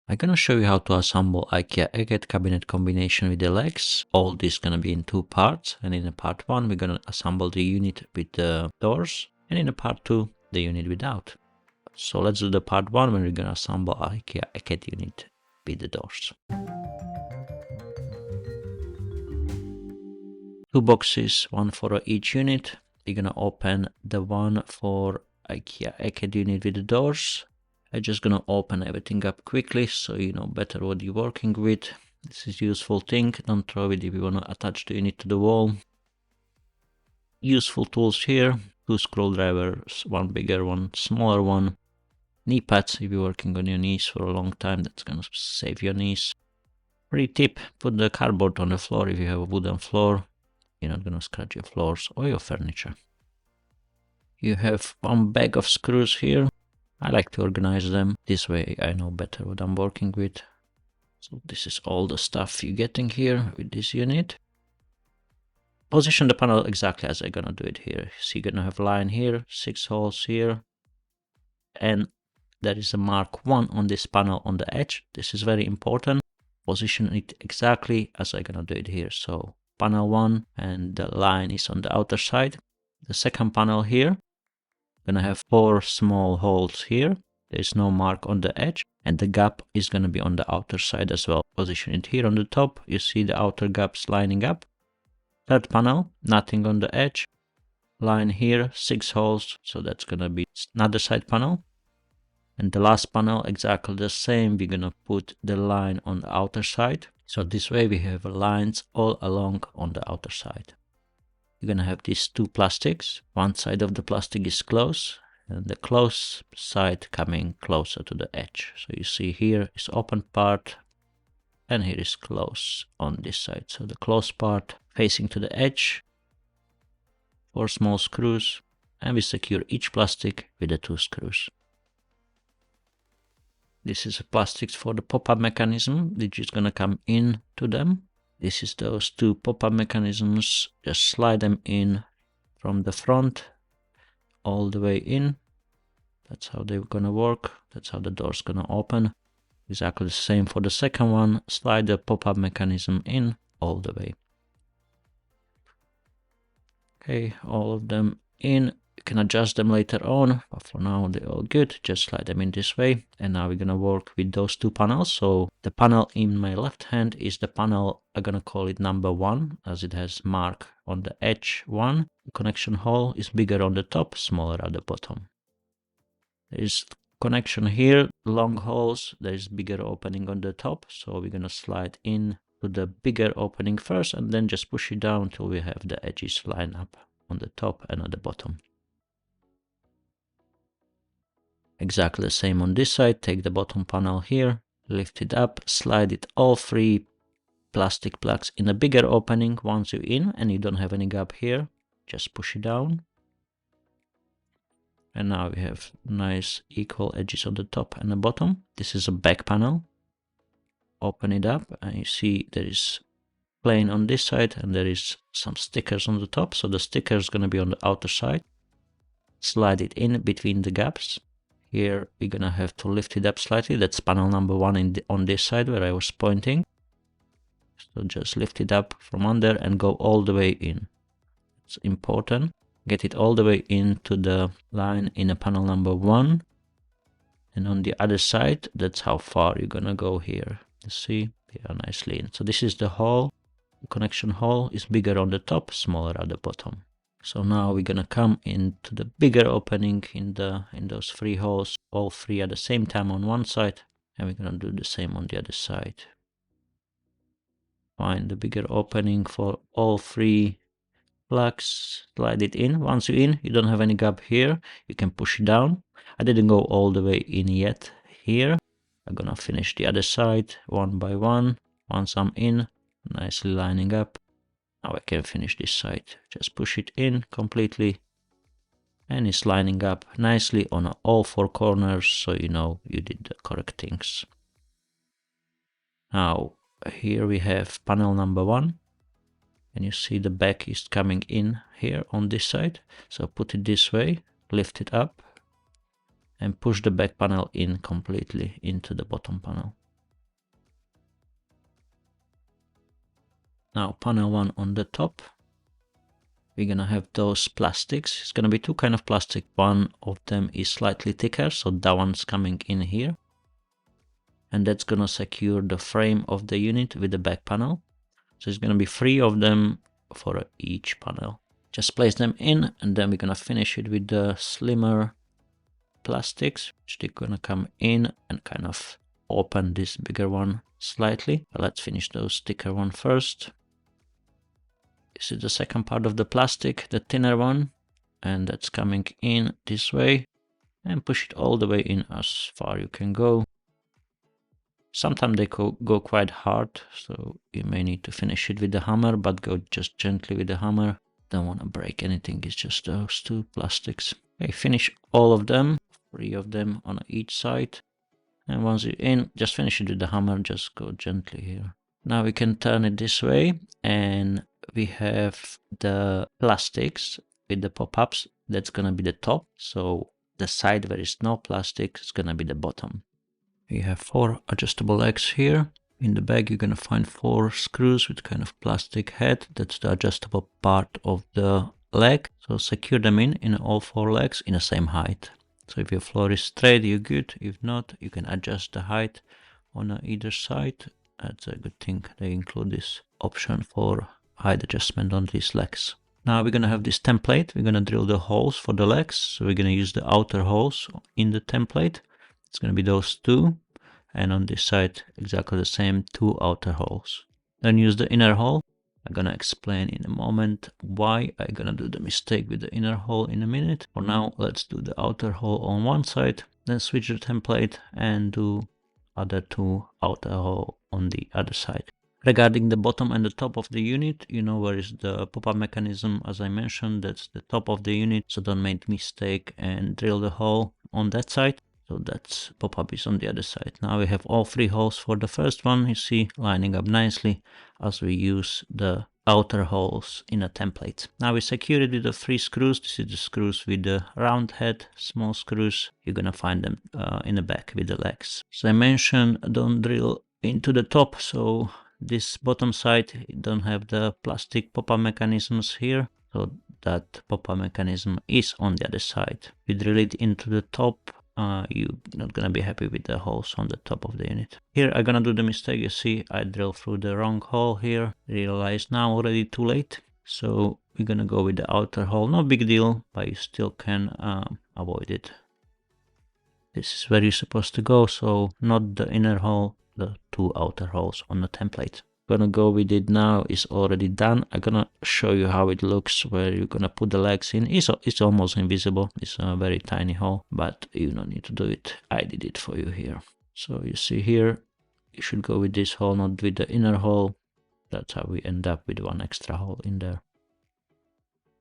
I'm gonna show you how to assemble IKEA EKET Cabinet Combination with the legs. All this gonna be in two parts, and in the part 1 we're gonna assemble the unit with the doors, and in the part 2 the unit without. So let's do the part 1 when we're gonna assemble IKEA EKET unit with the doors. Two boxes, one for each unit. We're gonna open the one for IKEA EKET unit with the doors. I'm just gonna open everything up quickly so you know better what you're working with. This is a useful thing. Don't throw it if you wanna attach the unit to the wall. Useful tools here. Two screwdrivers, one bigger, one smaller one. Knee pads if you're working on your knees for a long time. That's gonna save your knees. Free tip: put the cardboard on the floor if you have a wooden floor. You're not gonna scratch your floors or your furniture. You have one bag of screws here. I like to organize them. This way I know better what I'm working with. So this is all the stuff you're getting here with this unit. Position the panel exactly as I'm gonna do it here. So you're gonna have line here, 6 holes here, and there is a mark 1 on this panel on the edge. This is very important. Position it exactly as I'm gonna do it here. So panel 1 and the line is on the outer side. The second panel here, gonna have 4 small holes here. There's no mark on the edge, and the gap is gonna be on the outer side as well. Position it here on the top. You see the outer gaps lining up. Third panel, nothing on the edge. Line here, 6 holes, so that's gonna be another side panel. And the last panel, exactly the same. We're gonna put the line on the outer side. So this way we have lines all along on the outer side. You're gonna have these 2 plastics. One side of the plastic is closed, and the closed side coming closer to the edge. So you see here is open part, and here is closed on this side. So the closed part facing to the edge. 4 small screws, and we secure each plastic with the 2 screws. This is a plastics for the pop-up mechanism, which is gonna come in to them. This is those 2 pop-up mechanisms. Just slide them in from the front all the way in. That's how they're gonna work. That's how the door's gonna open. Exactly the same for the second one. Slide the pop-up mechanism in all the way. Okay, all of them in. You can adjust them later on, but for now they're all good. Just slide them in this way. And now we're gonna work with those 2 panels. So the panel in my left hand is the panel, I'm gonna call it number 1, as it has mark on the edge 1. The connection hole is bigger on the top, smaller at the bottom. There is connection here, long holes. There is bigger opening on the top. So we're gonna slide in to the bigger opening first, and then just push it down till we have the edges line up on the top and at the bottom. Exactly the same on this side. Take the bottom panel here, lift it up, slide it all 3 plastic plugs in a bigger opening. Once you're in and you don't have any gap here, just push it down. And now we have nice equal edges on the top and the bottom. This is a back panel. Open it up and you see there is plain on this side and there is some stickers on the top. So the sticker is going to be on the outer side. Slide it in between the gaps. Here we're gonna have to lift it up slightly. That's panel number 1 on this side where I was pointing. So just lift it up from under and go all the way in. It's important. Get it all the way into the line in a panel number 1. And on the other side, that's how far you're gonna go here. You see, they are nicely in. So this is the hole. The connection hole is bigger on the top, smaller at the bottom. So now we're gonna come into the bigger opening in those 3 holes, all 3 at the same time on one side, and we're gonna do the same on the other side. Find the bigger opening for all 3 plugs, slide it in. Once you're in, you don't have any gap here, you can push it down. I didn't go all the way in yet here. I'm gonna finish the other side one by one. Once I'm in, nicely lining up. Now I can finish this side. Just push it in completely. And it's lining up nicely on all 4 corners, so you know you did the correct things. Now, here we have panel number 1. And you see the back is coming in here on this side. So put it this way, lift it up, and push the back panel in completely into the bottom panel. Now panel 1 on the top. We're gonna have those plastics. It's gonna be two kind of plastic. One of them is slightly thicker, so that one's coming in here. And that's gonna secure the frame of the unit with the back panel. So it's gonna be 3 of them for each panel. Just place them in, and then we're gonna finish it with the slimmer plastics, which they're gonna come in and kind of open this bigger one slightly. But let's finish those thicker one first. This is the second part of the plastic, the thinner one, and that's coming in this way, and push it all the way in as far you can go. Sometimes they go quite hard, so you may need to finish it with the hammer, but go just gently with the hammer. Don't want to break anything, it's just those two plastics. Okay, finish all of them, 3 of them on each side. And once you're in, just finish it with the hammer, just go gently here. Now we can turn it this way, and we have the plastics with the pop-ups. That's gonna be the top. So the side where is no plastic is gonna be the bottom. We have 4 adjustable legs here. In the back you're gonna find 4 screws with kind of plastic head. That's the adjustable part of the leg. So secure them in all 4 legs in the same height. So if your floor is straight, you're good. If not, you can adjust the height on either side. That's a good thing. They include this option for height adjustment on these legs. Now we're gonna have this template. We're gonna drill the holes for the legs. So we're gonna use the outer holes in the template. It's gonna be those 2. And on this side, exactly the same 2 outer holes. Then use the inner hole. I'm gonna explain in a moment why I'm gonna do the mistake with the inner hole in a minute. For now, let's do the outer hole on one side, then switch the template and do other 2 outer hole on the other side. Regarding the bottom and the top of the unit, you know where is the pop-up mechanism. As I mentioned, that's the top of the unit, so don't make mistake and drill the hole on that side. So that's pop-up is on the other side. Now we have all 3 holes for the first one, you see, lining up nicely as we use the outer holes in a template. Now we secure it with the 3 screws. This is the screws with the round head, small screws. You're gonna find them in the back with the legs. So I mentioned don't drill into the top, so this bottom side don't have the plastic pop-up mechanisms here. So that pop-up mechanism is on the other side. We drill it into the top. You're not gonna be happy with the holes on the top of the unit. Here I'm gonna do the mistake. You see I drill through the wrong hole here. Realize now already too late. So we're gonna go with the outer hole. No big deal, but you still can avoid it. This is where you're supposed to go, so not the inner hole, the 2 outer holes on the template. Gonna go with it now, is already done. I'm gonna show you how it looks where you're gonna put the legs in. It's almost invisible. It's a very tiny hole, but you don't need to do it. I did it for you here. So you see here, you should go with this hole, not with the inner hole. That's how we end up with 1 extra hole in there.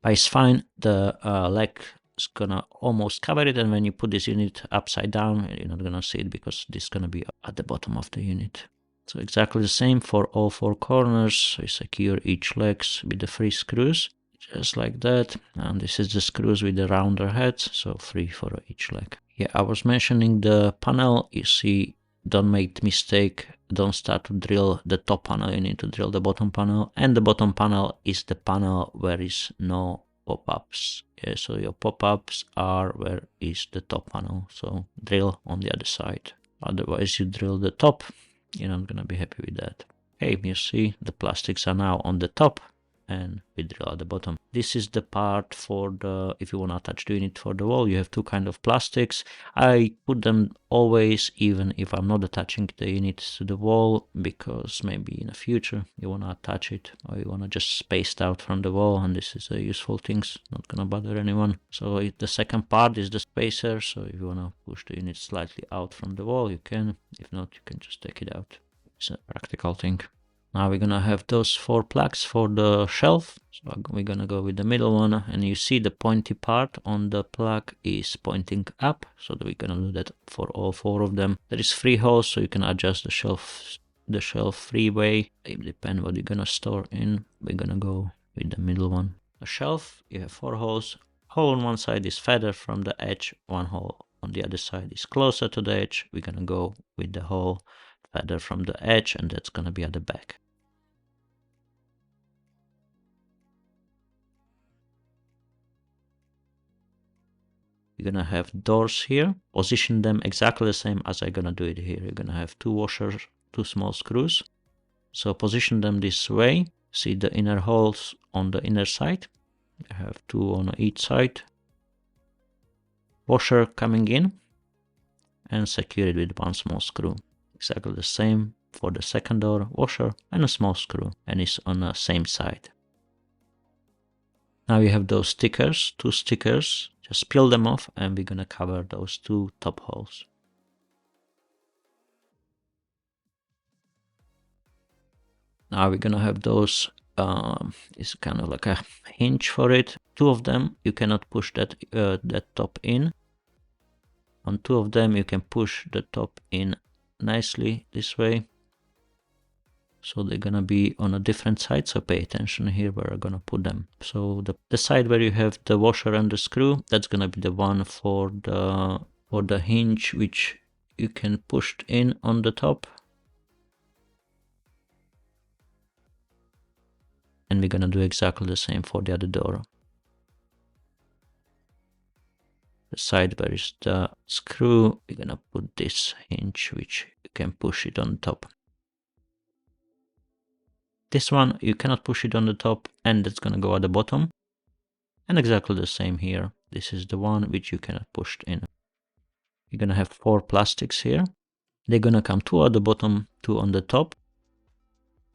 But it's fine. The leg is gonna almost cover it, and when you put this unit upside down, you're not gonna see it because this is gonna be at the bottom of the unit. So exactly the same for all 4 corners. We secure each legs with the 3 screws, just like that. And this is the screws with the rounder heads, so 3 for each leg. Yeah, I was mentioning the panel. You see, don't make the mistake. Don't start to drill the top panel. You need to drill the bottom panel. And the bottom panel is the panel where is no pop-ups. Yeah, so your pop-ups are where is the top panel. So drill on the other side. Otherwise you drill the top. You're not gonna be happy with that. Okay, you see the plastics are now on the top and we drill at the bottom. This is the part for the, if you want to attach the unit for the wall, you have 2 kind of plastics. I put them always, even if I'm not attaching the unit to the wall, because maybe in the future you want to attach it or you want to just space it out from the wall, and this is a useful thing, not gonna bother anyone. So the second part is the spacer, so if you want to push the unit slightly out from the wall, you can. If not, you can just take it out. It's a practical thing. Now we're gonna have those 4 plugs for the shelf. So we're gonna go with the middle one, and you see the pointy part on the plug is pointing up. So we're gonna do that for all 4 of them. There is 3 holes, so you can adjust the shelf freeway. It depends what you're gonna store in. We're gonna go with the middle one. The shelf, you have 4 holes. Hole on one side is further from the edge. 1 hole on the other side is closer to the edge. We're gonna go with the hole further from the edge, and that's gonna be at the back. you're gonna have doors here. Position them exactly the same as I'm gonna do it here. You're gonna have 2 washers, 2 small screws. So position them this way. See the inner holes on the inner side. I have 2 on each side. Washer coming in and secure it with 1 small screw. Exactly the same for the second door, washer and a small screw, and it's on the same side. Now you have those stickers, 2 stickers. Just peel them off and we're gonna cover those 2 top holes. Now we're gonna have those, it's kind of like a hinge for it. 2 of them, you cannot push that top in. On 2 of them, you can push the top in nicely this way. So they're gonna be on a different side, so pay attention here where I'm gonna put them. So the side where you have the washer and the screw, that's gonna be the one for the hinge, which you can push in on the top. And we're gonna do exactly the same for the other door. The side where is the screw, we're gonna put this hinge, which you can push it on top. This one, you cannot push it on the top, and it's gonna go at the bottom. And exactly the same here. This is the one which you cannot push in. You're gonna have 4 plastics here. They're gonna come 2 at the bottom, 2 on the top.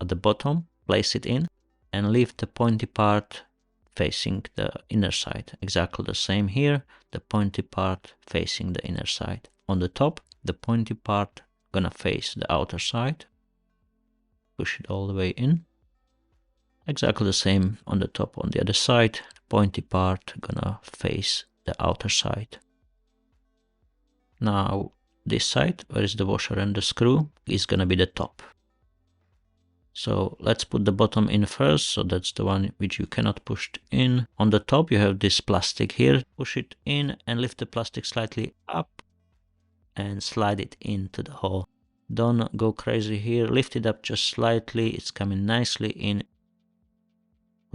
At the bottom, place it in and leave the pointy part facing the inner side. Exactly the same here, the pointy part facing the inner side. On the top, the pointy part gonna face the outer side. Push it all the way in. Exactly the same on the top on the other side. The pointy part gonna face the outer side. Now this side, where is the washer and the screw, is gonna be the top. So let's put the bottom in first. So that's the one which you cannot push in. On the top you have this plastic here. Push it in and lift the plastic slightly up and slide it into the hole. Don't go crazy here. Lift it up just slightly. It's coming nicely in.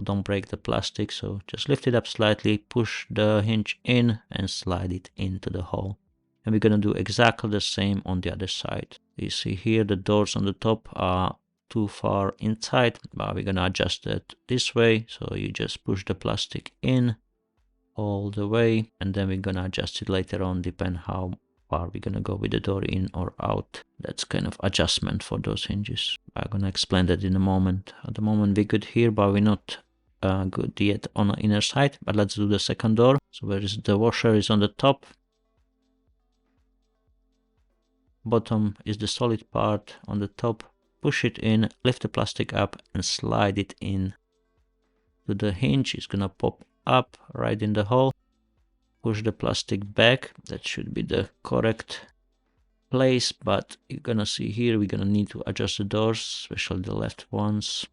Don't break the plastic. So just lift it up slightly, push the hinge in and slide it into the hole. And we're gonna do exactly the same on the other side. You see here the doors on the top are too far inside, but we're gonna adjust it this way. So you just push the plastic in all the way, and then we're gonna adjust it later on, depend how far we're gonna go with the door, in or out. That's kind of adjustment for those hinges. I'm gonna explain that in a moment. At the moment we're good here, but we're not good yet on the inner side. But let's do the second door. So where is the washer is on the top. Bottom is the solid part on the top. Push it in, lift the plastic up and slide it in to the hinge. It's gonna pop up right in the hole. Push the plastic back. That should be the correct place, but you're gonna see here we're gonna need to adjust the doors, especially the left ones.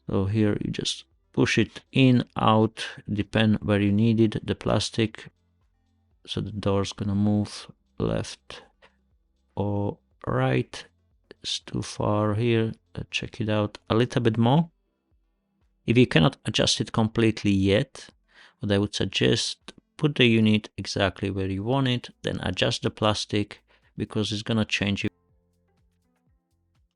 So here you just push it in, out, depend where you need it, the plastic. So the door's gonna move left or right. It's too far here. Let's check it out a little bit more. If you cannot adjust it completely yet, what I would suggest, put the unit exactly where you want it, then adjust the plastic, because it's gonna change it.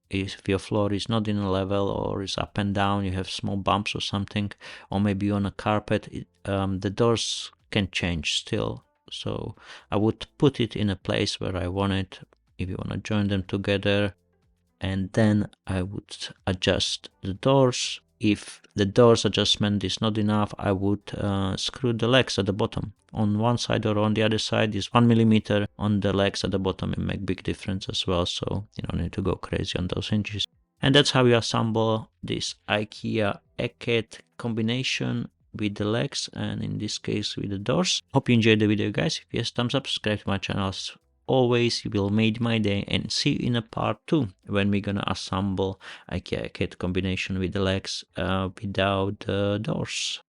If your floor is not in a level or is up and down, you have small bumps or something, or maybe on a carpet, the doors can change still. So I would put it in a place where I want it. If you want to join them together, and then I would adjust the doors. If the doors adjustment is not enough, I would screw the legs at the bottom. On one side or on the other side is 1 millimeter. On the legs at the bottom, it make big difference as well. So you don't need to go crazy on those hinges. And that's how you assemble this IKEA EKET combination with the legs, and in this case with the doors. Hope you enjoyed the video, guys. If yes, thumbs up, subscribe to my channel. Always, you will make my day, and see you in a part 2 when we're gonna assemble IKEA EKET combination with the legs without the doors.